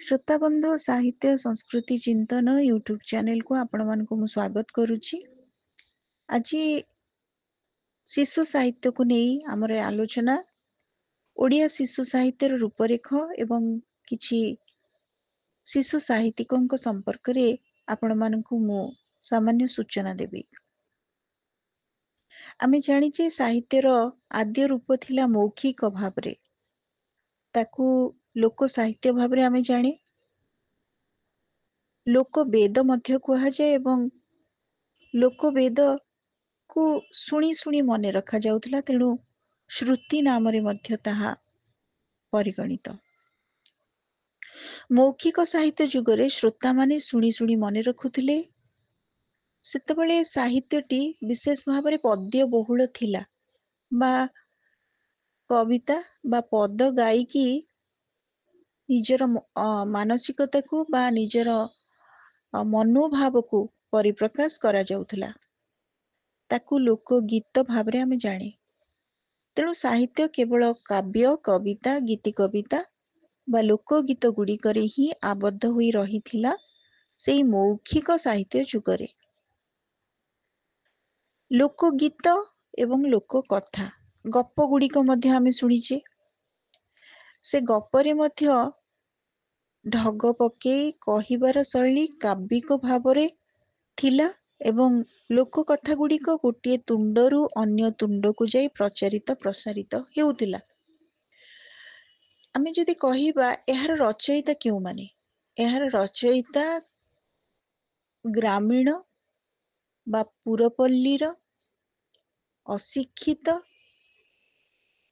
श्रोता बंधु साहित्य संस्कृति चिंतन यूट्यूब चैनल को आपण मानक मु स्वागत करुछि। आज शिशु साहित्य को नहीं आमर आलोचना ओडिया शिशु साहित्यर रूपरेख एवं किछि शिशु साहित्यिकों संपर्क रे आपण मानक मु सामान्य सूचना देबी। आमे जानिचे साहित्यर आद्य रूप थिला मौखिक भाव रे, ताकू लोक साहित्य भाव रे आमे जाने लोक वेद मध्य कुहा जाए एवं लोक वेद को शुणी शुणी मन रखा जाउथला, तेणु श्रुति नाम रे मध्य ताहा परिगणित। मौखिक साहित्य जुगरे श्रोता माने शुणी शुणी मन रखुथिले। सेतबेले साहित्यटी विशेष भाव रे पद्य बहुल थिला बा कविता बा पद गायकी निजर मानसिकता को बा निजर मनोभाव को परिप्रकाश करा जाउथला, ताकू लोक गीत भाव रे आमे जाने। तेणु साहित्य केवल काव्य कविता गीति कविता बा लोक गीत गुड़िकरे ही आबद्ध होई रहिथिला सेई मौखिक साहित्य जुगरे। लोक गीत एवं लोक कथा गप गुड़िक मध्य आमे शुणिचे। से गपरे मध्य ढग पकेई कहिबार शैली काव्यिक भावरे थिला एवं लोक कथा गुड़िक गोटे तुंडरू अन्य तुंड को जाई प्रचारित प्रसारित हेउतिला। आमे जदि कहिबा एहार रचयिता क्यों माने, एहार रचयिता ग्रामीण बा पुरपल्लीर अशिक्षित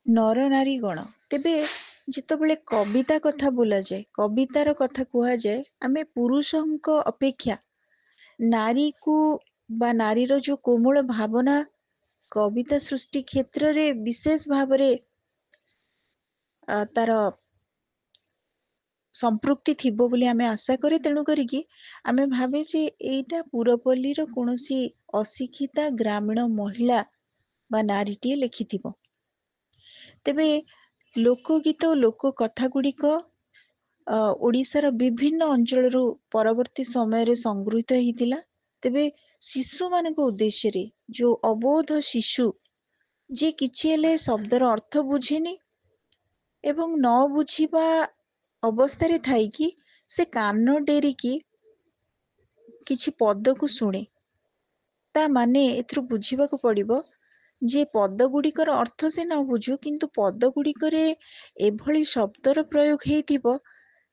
नर नारी गण। तेबे जितेबले कविता कथा बोला जाए, कवितार कथा कुहा जाए, आमे पुरुषंक अपेक्षा नारी को बा नारीर जो कोमल भावना कविता सृष्टि क्षेत्र रे विशेष भाव रे तार संपृक्ति थिबो बोली आमे आशा करे। तेणु करिकी आमे भाबे जे एइटा पुरपल्लीर कोनोसी अशिक्षिता ग्रामीण महिला बा नारीटिए लेखिथिबो। तेबे लोकगीत और लोक कथा गुड़िक ओडिशार विभिन्न अंचल परवर्ती समय रे संगृहीत होइतिला। तेबे शिशु मानक उद्देश्य रे जो अबोध शिशु जे किछि हेले शब्दर अर्थ बुझेनी एवं न बुझिबा अवस्था रे थाई कि से कान डेरी की किछि पद को शुणे, ता माने एथरु बुझिबा को पड़िबो जे पद गुड़िकर अर्थ से न बुझु किंतु पद गुड़िकरे एभली शब्दर प्रयोग हेइथिबो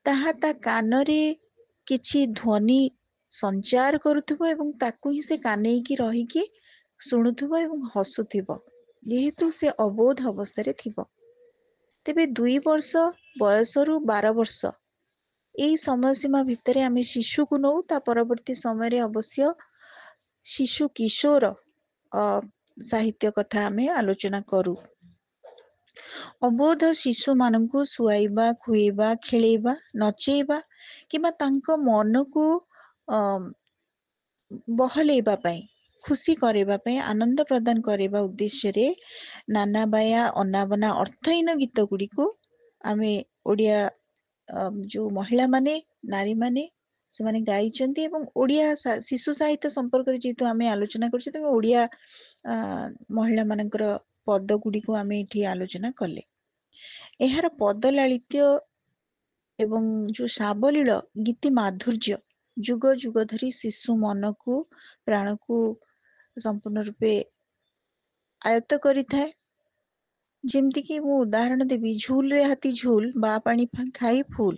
ताहा ता कानरे किछि ध्वनि संचार करुथुबो एवं ताकू ही से कानेई की रही की शुणुथुबो एवं हसुथुबो, जेहेतु से अबोध अवस्था रे थिबो। तेबे 2 वर्ष बयस रु 12 वर्ष एई समय सीमा भितरे आमे शिशु को नौ, ता परवर्ती समय रे अवश्य शिशु किशोर साहित्य कथा आमे आलोचना करू। अबोध शिशु मानकु सुआइबा खुएबा खेलेबा नचेबा किबा तांको मन को बहलेबा पई खुशी करेबा पई आनंद प्रदान करेबा उद्देश्य रे नाना बाया अनाबना अर्थहीन गीत गुड़ी को आमे ओडिया जो महिला माने नारी माने से माने गाइचंती एवं ओडिया शिशु साहित्य संपर्क रे जेतु आमे आलोचना करछि त ओडिया महिला मानकर पद गुड़ी को आमे इठी आलोचना कले। एहार पद लालित्य एवं जो साबलील गीति माधुर्य जुग जुग धरी शिशु मन को प्राण को संपूर्ण रूपे आयत्त करि थाए। जेमती कि मु उदाहरण देबी, झूल रे हाथी झूल बा पानी खाई फूल,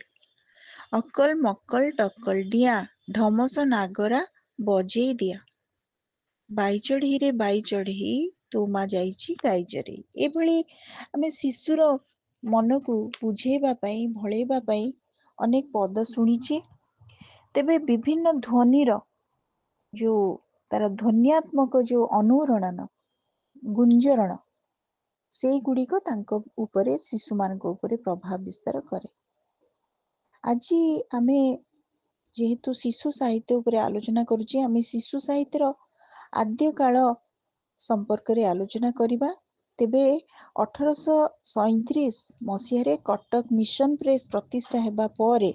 अकल मक्कल टक्कल डिया ढमस नागरा बजेई दिया, बाई चढ़ी रे बाई चढ़ी तो मा जाइछि गाई चरेई। एभली आमे शिशुर मन को बुझेबा पई भळेबा पई अनेक पद शुणीचे। तेबे विभिन्न ध्वनिर जो तार ध्वन्यात्मक जो अनुरणन गुंजरण से गुड़िक तांको उपरे शिशु मानक उपरे प्रभाव विस्तार करे। आज आमे जेहेतु शिशु साहित्य उपरे आलोचना करुचे, आमे शिशु साहित्यर आद्य काल संपर्क रे आलोचना करिबा ତେବେ 1837 ମସିହାରେ କଟକ ମିଶନ ପ୍ରେସ୍ ପ୍ରତିଷ୍ଠା ହେବା ପରେ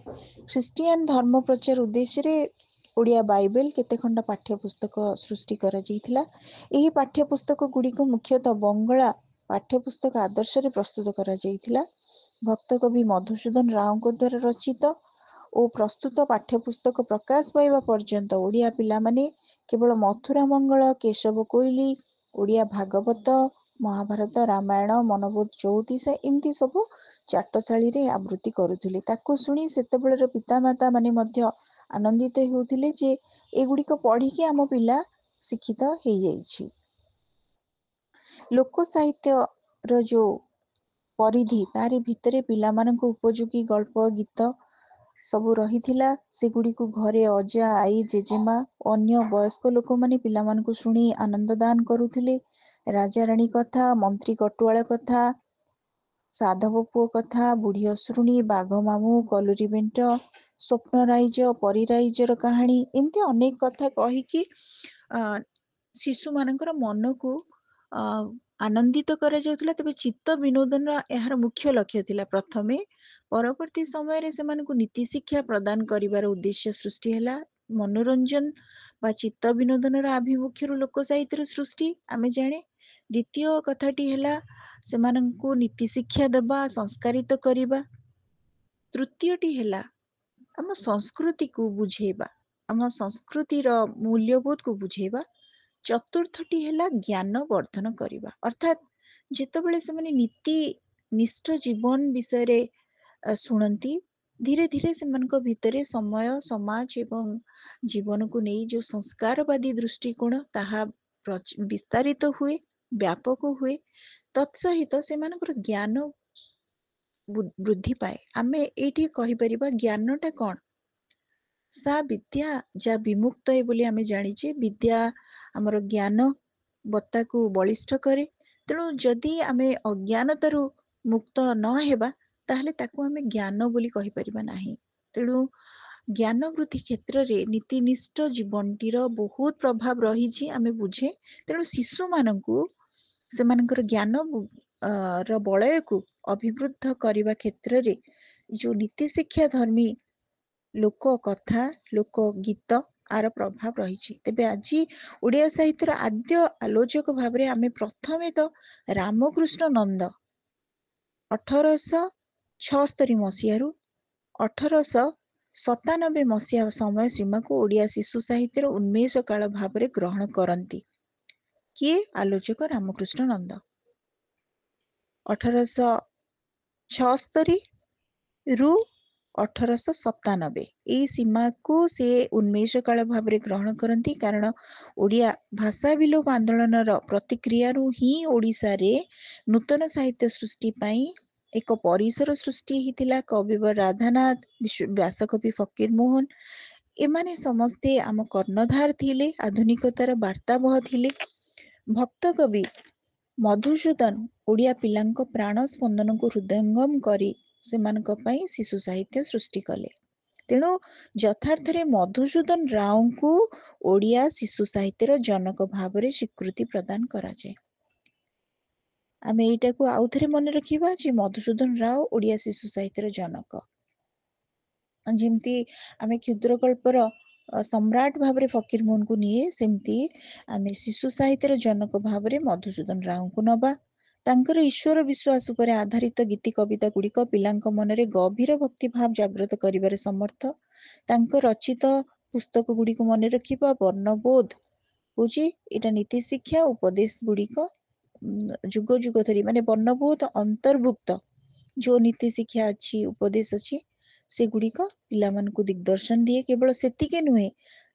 ଖ୍ରୀଷ୍ଟିଆନ ଧର୍ମ ପ୍ରଚାର ଉଦ୍ଦେଶ୍ୟରେ ଓଡ଼ିଆ ବାଇବେଲ କେତେ ଖଣ୍ଡ ପାଠ୍ୟପୁସ୍ତକ ସୃଷ୍ଟି କରାଯାଇଥିଲା। ଏହି ପାଠ୍ୟପୁସ୍ତକ ଗୁଡ଼ିକୁ ମୁଖ୍ୟତଃ ବଙ୍ଗଳା ପାଠ୍ୟପୁସ୍ତକ ଆଦର୍ଶରେ ପ୍ରସ୍ତୁତ କରାଯାଇଥିଲା। ଭକ୍ତ କବି ମଧୁସୂଦନ ରାଓଙ୍କ ଦ୍ୱାରା ରଚିତ ଓ ପ୍ରସ୍ତୁତ ପାଠ୍ୟପୁସ୍ତକ ପ୍ରକାଶ ପାଇବା ପର୍ଯ୍ୟନ୍ତ ଓଡ଼ିଆ ପିଲାମାନେ କେବଳ ମଥୁରା ମଙ୍ଗଳ, କେଶବ କୋଇଲି, ଓଡ଼ିଆ ଭାଗବତ, ମହାଭାରତ, ରାମାୟଣ, ମନୋବୋଧ ଚଉତିଶା ଏମିତି ସବୁ ଚାଟଶାଳୀରେ ଆବୃତ୍ତି କରୁଥିଲେ। ତାକୁ ଶୁଣି ସେତେବେଳର ପିତାମାତା ମାନେ ମଧ୍ୟ ଆନନ୍ଦିତ ହେଉଥିଲେ ଯେ ଏଗୁଡ଼ିକ ପଢ଼ିକି ଆମ ପିଲା ଶିକ୍ଷିତ ହେଇଯାଇଛି। ଲୋକ ସାହିତ୍ୟର ଯୋଉ ପରିଧି ତାରି ଭିତରେ ପିଲାମାନଙ୍କ ଉପଯୋଗୀ ଗଳ୍ପ, ଗୀତ ସବୁ ରହିଥିଲା। ସେଗୁଡ଼ିକୁ ଘରେ ଅଜା, ଆଈ, ଜେଜେମା ଓ ଅନ୍ୟ ବୟସ୍କ ଲୋକମାନେ ପିଲାମାନଙ୍କୁ ଶୁଣି ଆନନ୍ଦ ଦାନ କରୁଥିଲେ। ରାଜାରାଣୀ କଥା, ମନ୍ତ୍ରୀ କଟୁଆଳ କଥା, ସାଧବ ପୁଅ କଥା, ବୁଢ଼ୀ ଅସୁରୁଣୀ, ବାଘ ମାମୁଁ, କଲୁରୀ ବେଣ୍ଟ, ସ୍ୱପ୍ନ ରାଇଜ, ପରୀ ରାଇଜର କାହାଣୀ ଏମିତି ଅନେକ କଥା କହିକି ଶିଶୁମାନଙ୍କର ମନକୁ ଆନନ୍ଦିତ କରାଯାଉଥିଲା। ତେବେ ଚିତ୍ତ ବିନୋଦନର ଏହାର ମୁଖ୍ୟ ଲକ୍ଷ୍ୟ ଥିଲା ପ୍ରଥମେ। ପରବର୍ତ୍ତୀ ସମୟରେ ସେମାନଙ୍କୁ ନୀତି ଶିକ୍ଷା ପ୍ରଦାନ କରିବାର ଉଦ୍ଦେଶ୍ୟ ସୃଷ୍ଟି ହେଲା। ମନୋରଞ୍ଜନ ବା ଚିତ୍ତ ବିନୋଦନର ଆଭିମୁଖ୍ୟରୁ ଲୋକ ସାହିତ୍ୟର ସୃଷ୍ଟି ଆମେ ଜାଣେ। ଦ୍ୱିତୀୟ କଥାଟି ହେଲା ସେମାନଙ୍କୁ ନୀତି ଶିକ୍ଷା ଦେବା, ସଂସ୍କାରିତ କରିବା। ତୃତୀୟଟି ହେଲା ଆମ ସଂସ୍କୃତିକୁ ବୁଝେଇବା, ଆମ ସଂସ୍କୃତିର ମୂଲ୍ୟବୋଧକୁ ବୁଝେଇବା। ଚତୁର୍ଥଟି ହେଲା ଜ୍ଞାନ ବର୍ଦ୍ଧନ କରିବା। ଅର୍ଥାତ୍ ଯେତେବେଳେ ସେମାନେ ନୀତି ନିଷ୍ଠ ଜୀବନ ବିଷୟରେ ଶୁଣନ୍ତି, ଧୀରେ ଧୀରେ ସେମାନଙ୍କ ଭିତରେ ସମୟ, ସମାଜ ଏବଂ ଜୀବନକୁ ନେଇ ଯୋଉ ସଂସ୍କାରବାଦୀ ଦୃଷ୍ଟିକୋଣ ତାହା ବିସ୍ତାରିତ ହୁଏ, ବ୍ୟାପକ ହୁଏ। ତତ୍ସହିତ ସେମାନଙ୍କର ଜ୍ଞାନ ବୃଦ୍ଧି ପାଏ। ଆମେ ଏଇଠି କହିପାରିବା ଜ୍ଞାନଟା କଣ? ସା ବିଦ୍ୟା ଯା ବିମୁକ୍ତ ବୋଲି ଆମେ ଜାଣିଛେ। ବିଦ୍ୟା ଆମର ଜ୍ଞାନ ବତ୍ତାକୁ ବଳିଷ୍ଠ କରେ। ତେଣୁ ଯଦି ଆମେ ଅଜ୍ଞାନତାରୁ ମୁକ୍ତ ନ ହେବା ତାହେଲେ ତାକୁ ଆମେ ଜ୍ଞାନ ବୋଲି କହିପାରିବା ନାହିଁ। ତେଣୁ ଜ୍ଞାନ ବୃଦ୍ଧି କ୍ଷେତ୍ରରେ ନୀତିନିଷ୍ଠ ଜୀବନଟିର ବହୁତ ପ୍ରଭାବ ରହିଛି ଆମେ ବୁଝେ। ତେଣୁ ଶିଶୁମାନଙ୍କୁ ସେମାନଙ୍କର ଜ୍ଞାନ ର ବଳୟକୁ ଅଭିବୃଦ୍ଧ କରିବା କ୍ଷେତ୍ରରେ ଯୋଉ ନୀତି ଶିକ୍ଷା ଧର୍ମୀ ଲୋକ କଥା, ଲୋକ ଗୀତ ଆର ପ୍ରଭାବ ରହିଛି। ତେବେ ଆଜି ଓଡ଼ିଆ ସାହିତ୍ୟର ଆଦ୍ୟ ଆଲୋଚକ ଭାବରେ ଆମେ ପ୍ରଥମେ ତ ରାମକୃଷ୍ଣ ନନ୍ଦ 1876 ମସିହାରୁ 1897 ମସିହା ସମୟ ସୀମାକୁ ଓଡ଼ିଆ ଶିଶୁ ସାହିତ୍ୟର ଉନ୍ମେଷ କାଳ ଭାବରେ ଗ୍ରହଣ କରନ୍ତି। କିଏ? ଆଲୋଚକ ରାମକୃଷ୍ଣ ନନ୍ଦ। 1876 ରୁ 1897 ଏଇ ସୀମାକୁ ସେ ଉନ୍ମେଷ କାଳ ଭାବରେ ଗ୍ରହଣ କରନ୍ତି। କାରଣ ଓଡ଼ିଆ ଭାଷା ବିଲୋପ ଆନ୍ଦୋଳନର ପ୍ରତିକ୍ରିୟାରୁ ହିଁ ଓଡ଼ିଶାରେ ନୂତନ ସାହିତ୍ୟ ସୃଷ୍ଟି ପାଇଁ ଏକ ପରିସର ସୃଷ୍ଟି ହେଇଥିଲା। କବିବର ରାଧାନାଥ, ବ୍ୟାସକବି ଫକୀର ମୋହନ ଏମାନେ ସମସ୍ତେ ଆମ କର୍ଣ୍ଣଧାର ଥିଲେ, ଆଧୁନିକତାର ବାର୍ତ୍ତାବହ ଥିଲେ। ଭକ୍ତ କବି ମଧୁସୂଦନ ଓଡ଼ିଆ ପିଲାଙ୍କ ପ୍ରାଣ ସ୍ପନ୍ଦନକୁ ହୃଦୟଙ୍ଗମ କରି ସେମାନଙ୍କ ପାଇଁ ଶିଶୁ ସାହିତ୍ୟ ସୃଷ୍ଟି କଲେ। ତେଣୁ ଯଥାର୍ଥରେ ମଧୁସୂଦନ ରାଓଙ୍କୁ ଓଡ଼ିଆ ଶିଶୁ ସାହିତ୍ୟର ଜନକ ଭାବରେ ସ୍ୱୀକୃତି ପ୍ରଦାନ କରାଯାଏ। ଆମେ ଏଇଟାକୁ ଆଉଥରେ ମନେ ରଖିବା ଯେ ମଧୁସୂଦନ ରାଓ ଓଡ଼ିଆ ଶିଶୁ ସାହିତ୍ୟର ଜନକ। ଯେମିତି ଆମେ କ୍ଷୁଦ୍ରକଳ୍ପର ସମ୍ରାଟ ଭାବରେ ଫକୀର ମୋହନକୁ ନିଏ, ସେମିତି ଆମେ ଶିଶୁ ସାହିତ୍ୟର ଜନକ ଭାବରେ ମଧୁସୂଦନ ରାଓଙ୍କୁ ନବା। ତାଙ୍କର ଈଶ୍ୱର ବିଶ୍ୱାସ ଉପରେ ଆଧାରିତ ଗୀତି କବିତା ଗୁଡ଼ିକ ପିଲାଙ୍କ ମନରେ ଗଭୀର ଭକ୍ତିଭାବ ଜାଗ୍ରତ କରିବାରେ ସମର୍ଥ। ତାଙ୍କ ରଚିତ ପୁସ୍ତକ ଗୁଡ଼ିକୁ ମନେ ରଖିବା। ବର୍ଣ୍ଣବୋଧ ହଉଛି ଏଇଟା ନୀତି ଶିକ୍ଷା ଉପଦେଶ ଗୁଡ଼ିକ ଯୁଗ ଯୁଗ ଧରି ମାନେ ବର୍ଣ୍ଣବୋଧ ଅନ୍ତର୍ଭୁକ୍ତ ଯୋଉ ନୀତି ଶିକ୍ଷା ଅଛି, ଉପଦେଶ ଅଛି, ସେଗୁଡ଼ିକ ପିଲାମାନଙ୍କୁ ଦିଗଦର୍ଶନ ଦିଏ। କେବଳ ସେତିକି ନୁହେଁ,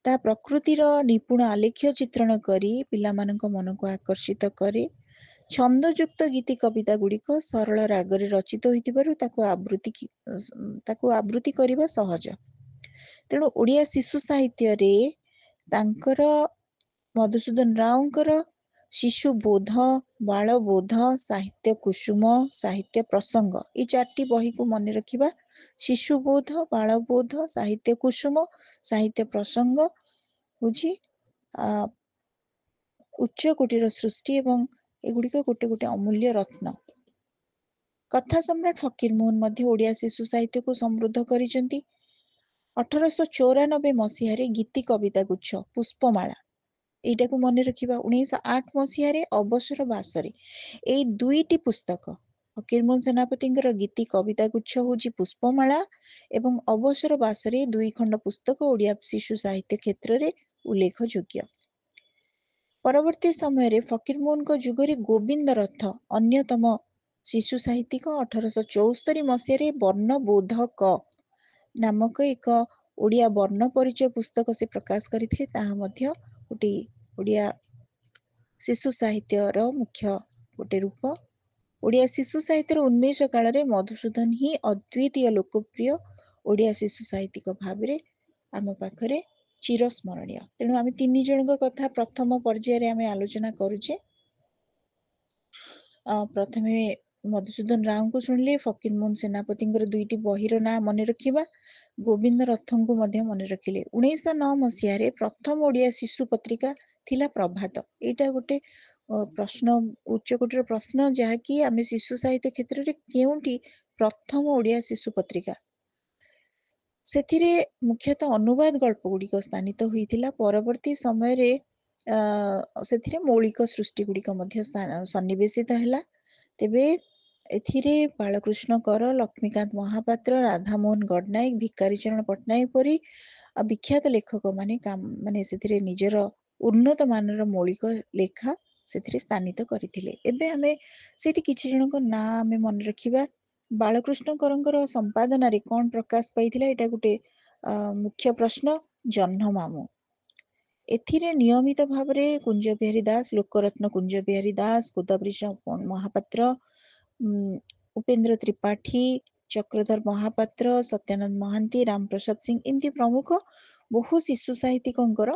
ତା ପ୍ରକୃତିର ନିପୁଣ ଆଲେଖ୍ୟ ଚିତ୍ରଣ କରି ପିଲାମାନଙ୍କ ମନକୁ ଆକର୍ଷିତ କରେ। ଛନ୍ଦଯୁକ୍ତ ଗୀତି କବିତା ଗୁଡ଼ିକ ସରଳ ରାଗରେ ରଚିତ ହୋଇଥିବାରୁ ତାକୁ ଆବୃତ୍ତି କରିବା ସହଜ। ତେଣୁ ଓଡ଼ିଆ ଶିଶୁ ସାହିତ୍ୟରେ ତାଙ୍କର ମଧୁସୂଦନ ରାଓଙ୍କର ଶିଶୁ ବୋଧ, ବାଳ ବୋଧ, ସାହିତ୍ୟ କୁସୁମ, ସାହିତ୍ୟ ପ୍ରସଙ୍ଗ ଏଇ 4ଟି ବହିକୁ ମନେ ରଖିବା। ଶିଶୁ ବୋଧ, ବାଳ ବୋଧ, ସାହିତ୍ୟ କୁସୁମ, ସାହିତ୍ୟ ପ୍ରସଙ୍ଗ ହଉଛି ଉଚ୍ଚ କୋଟିର ସୃଷ୍ଟି ଏବଂ एगुड़िक गोटे गोटे अमूल्य रत्न। कथा सम्राट फकीरमोहन मध्य ओडिया शिशु साहित्य को समृद्ध करिसेंती। 1894 मसीह गीति कविता गुच्छ पुष्पमाला एटा को मन रखिबा। 1908 मसीह अवसर बासरे एई दुईटी पुस्तक फकीरमोहन सेनापतिंकर गीति कविता गुच्छ होची पुष्पमाला एवं अवसर बासरे दुई खंड पुस्तक ओडिया शिशु साहित्य क्षेत्र रे उल्लेख योग्य। परवर्ती समय रे फकीरमोहन को जुगरे गोविंद रथ अन्यतम शिशु साहित्यिक 1874 मसीह वर्णबोधक नामक एक ओडिया वर्ण परिचय पुस्तक से प्रकाश करथिले। ताहा मध्य गोटे ओडिया शिशु साहित्यर मुख्य गोटे रूप। ओडिया शिशु साहित्यर उन्मेष काल रे मधुसूदन ही अद्वितीय लोकप्रिय ओडिया शिशु साहित्यिक भाव रे आम पाखरे चिरस्मरणीय। तेणु आम तीन जन कथा प्रथम पर्याय आम आलोचना करुचे। प्रथमे मधुसूदन राव को शुणिले, फकीरमोहन सेनापति दुईटी बहिर ना मन रखिबा, गोविंद रथों को मध्य मन रखिले। 1909 मसीह प्रथम ओडिया शिशु पत्रिका थिला प्रभात। एटा गोटे प्रश्न उच्चकोटीर प्रश्न जहाँकि आम शिशु साहित्य क्षेत्र में केउंटी प्रथम ओडिया शिशु पत्रिका सेथिरे मुख्यतः अनुवाद गल्प गुड़िक स्थानित होइथिला। परवर्ती समय रे सेथिरे मौलिक सृष्टि गुड़िक मध्य सन्निवेशित हैला। तेबे एथिरे बालकृष्ण कर, लक्ष्मीकांत महापात्र, राधामोहन गडनायक, भिकारी चरण पट्टनायक परी विख्यात लेखक माने माने सेथिरे निजर उन्नत मानर मौलिक लेखा सेथिरे स्थानित करथिले। एबे हमें सेठी किछि जनक ना हमें मन रखिबा। बालकृष्ण करंकर संपादन रे कोन प्रकाश पाइथिला एटा गुटे मुख्य प्रश्न। जह्न मामू एथिरे नियमित भाव रे कुंज बिहारी दास, लोकरत्न कुंज बिहारी दास, गोदावरीश महापात्र, उपेंद्र त्रिपाठी, चक्रधर महापात्र, सत्यानंद महांती, रामप्रसाद सिंह एमती प्रमुख बहु शिशु साहित्यिकंकर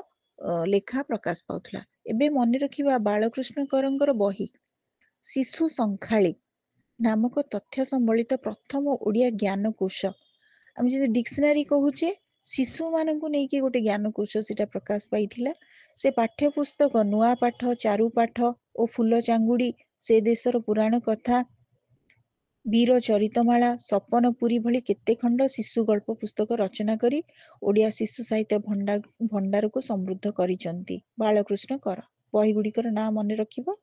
लेखा प्रकाश पाउथला। एबे मन रखिबा बालकृष्ण करंकर बही शिशु संखाली नामक तथ्य संबलित प्रथम ओडिया ज्ञानकोश। आम जदि डिक्शनरी कहूचे शिशु मानकु नेकी गोटे ज्ञानकोश सेटा प्रकाश पाइथिला। से पाठ्य पुस्तक नुआ पाठ, चारु पाठ ओ फूल चांगुड़ी, से देशर पुराण कथा, वीर चरितमाला, सपनपुरी भली केते खंड शिशु गल्प पुस्तक रचना करी ओडिया शिशु साहित्य भंडार को समृद्ध करिसंती बालकृष्ण कर। बही गुड़िकर ना मन रखिबो।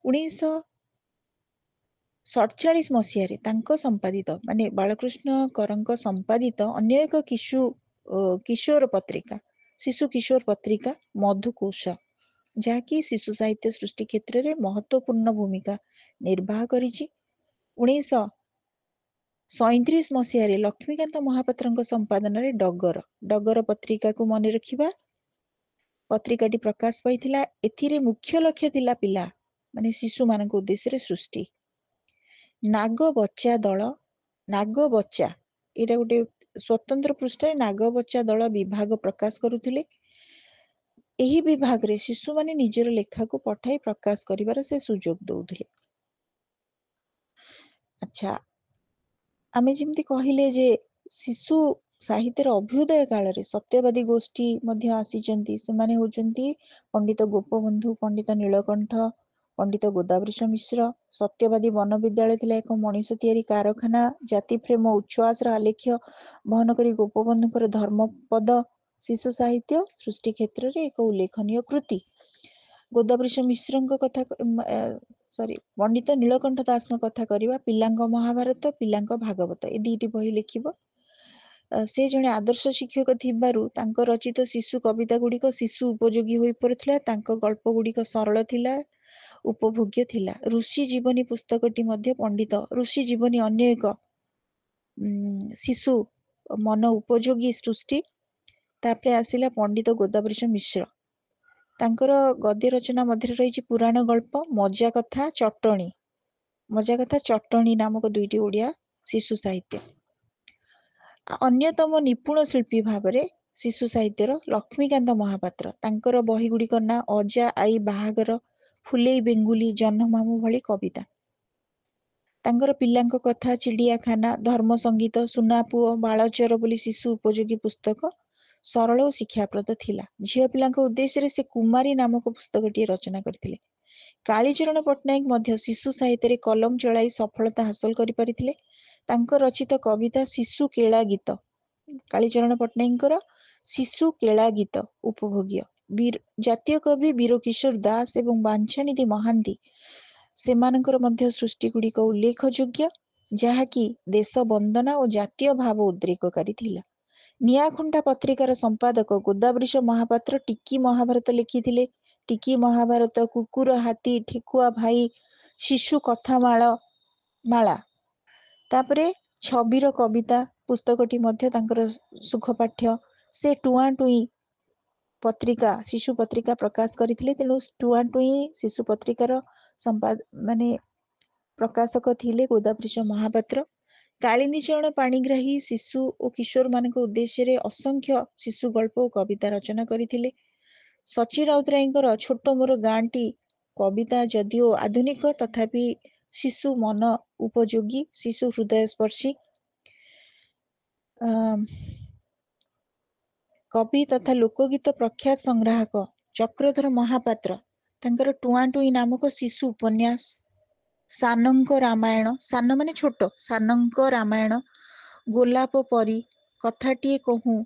1947 मसीह तांको संपादित माने बालकृष्ण करंको संपादित अन्य एक किशोर पत्रिका, शिशु किशोर पत्रिका मधुकोश, जहाँकि शिशु साहित्य सृष्टि क्षेत्र में महत्वपूर्ण भूमिका निर्वाह करिछि। 1937 मसीह लक्ष्मीकांत महापात्र संपादन रे डगर पत्रिका को मन रखिबा। पत्रिकाटी प्रकाश पाइथिला। एथिरे मुख्य लक्ष्य थिला पिला माने शिशु मानक उद्देश्य रे सृष्टि। नागबच्चा दल, नागबच्चा एटा गोटे स्वतंत्र पृष्ठ नागबच्चा दल विभाग प्रकाश करुथिले। एही विभाग रे शिशु माने निजर लेखा को पठाई प्रकाश करिवार से सुजोग दउथिले। अच्छा, आमे जेमती कहिले जे शिशु साहित्यर अभ्युदय काल रे सत्यवादी गोष्ठी मध्य आसीचंती। सेमाने होचंती पंडित गोपबंधु, पंडित नीलकंठ, पंडित गोदावरीश मिश्र। सत्यवादी वन विद्यालय थिला एक मनीष तैयारी कारखाना। जाति प्रेम उच्छ्वास आलेख्य बहन करी गोपबंधुकर धर्मपद शिशु साहित्य सृष्टि क्षेत्र रे एक उल्लेखनीय कृति। गोदावरीश मिश्रଙ୍କ कथा पंडित नीलकंठ दास कथा करिबा, पिलांग महाभारत, पिलांग भागवत ए दुईटी बही लिखिबो। से जने आदर्श शिक्षक थिबारु तांको रचित शिशु कविता गुड़िक शिशु उपयोगी होई पड़थिला। तांको गल्प गुड़िक सरल थिला, उपभोग्य थिला। ऋषि जीवनी पुस्तकटी मध्य पंडित ऋषि जीवनी अन्य एक शिशु मन उपयोगी सृष्टि। तापरे आसिला पंडित गोदावरीश मिश्र, तांकर गद्य रचना मध्य रही पुराण गल्प, मजा कथा, चटणी नामक दुईटी ओडिया शिशु साहित्य। अन्यतम निपुण शिल्पी भावरे शिशु साहित्यर लक्ष्मीकांत महापात्र, तांकर बही गुड़िकर ना अजा आई बाहागर, फुलेई बेंगुली, जह्न मामू भली कविता। तांकर पिलांक कथा, चिड़ियाखाना, धर्म संगीत, सुनापुओ, बालचर बोली शिशु उपयोगी पुस्तक सरल और शिक्षाप्रद थिला। झियो पिलांक उद्देश्य से कुमारी नामक पुस्तकटी रचना करथिले। कालीचरण पट्टनायक मध्य शिशु साहित्य कलम चलाई सफलता हासिल कर परिथिले। तांकर रचित कविता शिशु केला गीत, कालीचरण पट्टनायक शिशु केला गीत उपभोग्य। जातीय कवि वीरकिशोर दास एवं बांछानिधि महांती सेमानंकर मध्य सृष्टि गुड़िक उल्लेखयोग्य, जहाँकि देश वंदना और जातीय भाव उद्रेककारी थिला। निआखुंटा पत्रिकार संपादक गोदावरीश महापात्र टिकी महाभारत लिखिथिले। टिकी महाभारत, कुकुर हाथी, ठेकुआ भाई, शिशु कथा माला, तापरे छबिर कविता पुस्तकटी मध्य तांकर सुखपाठ्य। से टुआ टुई पत्रिका शिशु पत्रिका प्रकाश करथिले। तेणु टुआ टुई शिशु पत्रिकार माने प्रकाशक थिले गोदावरीश महापात्र। कालिंदीचरण पाणिग्राही शिशु और किशोर मान उद्देश्य असंख्य शिशु गल्प और कविता रचना करथिले। सची राउतरायଙ୍କର छोट मोर गांटी कविता जदिओ आधुनिक तथापि शिशु मन उपयोगी, शिशु हृदय स्पर्शी। कवि तथा लोकगीत प्रख्यात संग्राहक चक्रधर महापात्र तांकर टुआ टुई नामक शिशु उपन्यास, सानंक रामायण, सान माने छोट, सानंक रामायण, गोलाप परी, कथाटिए कहूं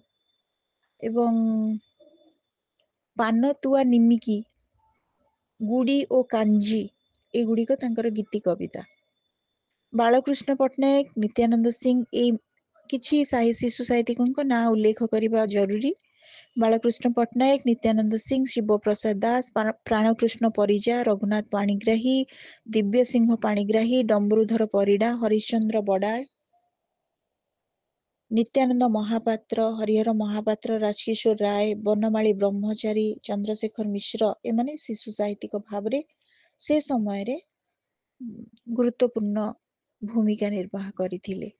एवं पानतुआ निमिकी, गुड़ी ओ कांजी एगुड़िक तांकर गीति कविता। बालकृष्ण पट्टनायक, नित्यानंद सिंह ए किछि शिशु साहित्यिकों ना उल्लेख करने जरूरी। बालकृष्ण पट्टनायक, नित्यानंद सिंह, शिव प्रसाद दास, प्राणकृष्ण परिजा, रघुनाथ पाणिग्राही, दिव्य सिंह पाणिग्राही, डम्बरूधर परिडा, हरिश्चंद्र बड़ाल, नित्यानंद महापात्र, हरिहर महापात्र, राजकिशोर राय, बनमाली ब्रह्मचारी, चंद्रशेखर मिश्र एमाने शिशु साहित्यिक भाव से समय रे गुरुत्वपूर्ण भूमिका निर्वाह करथिले।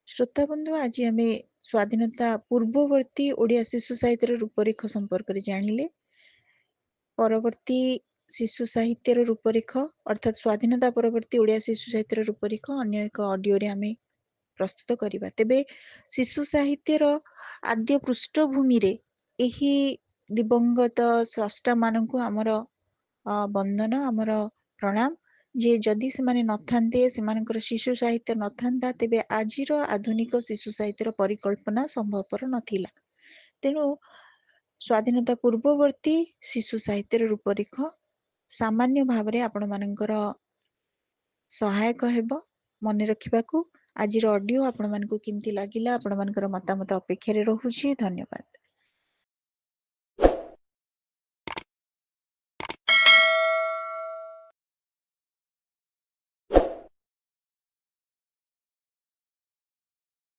श्रोता बंधु, आज आम स्वाधीनता पूर्ववर्ती ओडिया शिशु साहित्य रूपरेख संपर्क में जानिले। परवर्ती शिशु साहित्य रूपरेख अर्थात स्वाधीनता परवर्ती ओडिया शिशु साहित्य रूपरेख अन्य एक ऑडियो रे आमे प्रस्तुत करिबा। तेबे शिशु साहित्यर आद्य पृष्ठभूमि रे एही दिवंगत स्रष्टा मानकु आमर वंदन, आमर प्रणाम। जे जदि से माने नथान्ते, सेमानकर शिशु साहित्य नथान्ता, तेबे आजिर आधुनिक शिशु साहित्यर परिकल्पना संभवपर नथिला। तेणु स्वाधीनता पूर्ववर्ती शिशु साहित्यर रूपरेख सामान्य भाव रे आपण मानकर सहायक हेबो मने रखिबाकू। आजिर ऑडियो आपण मानकू किमती लागिला, आपण मानकर मतामत अपेक्षा रे रहुछि। धन्यवाद।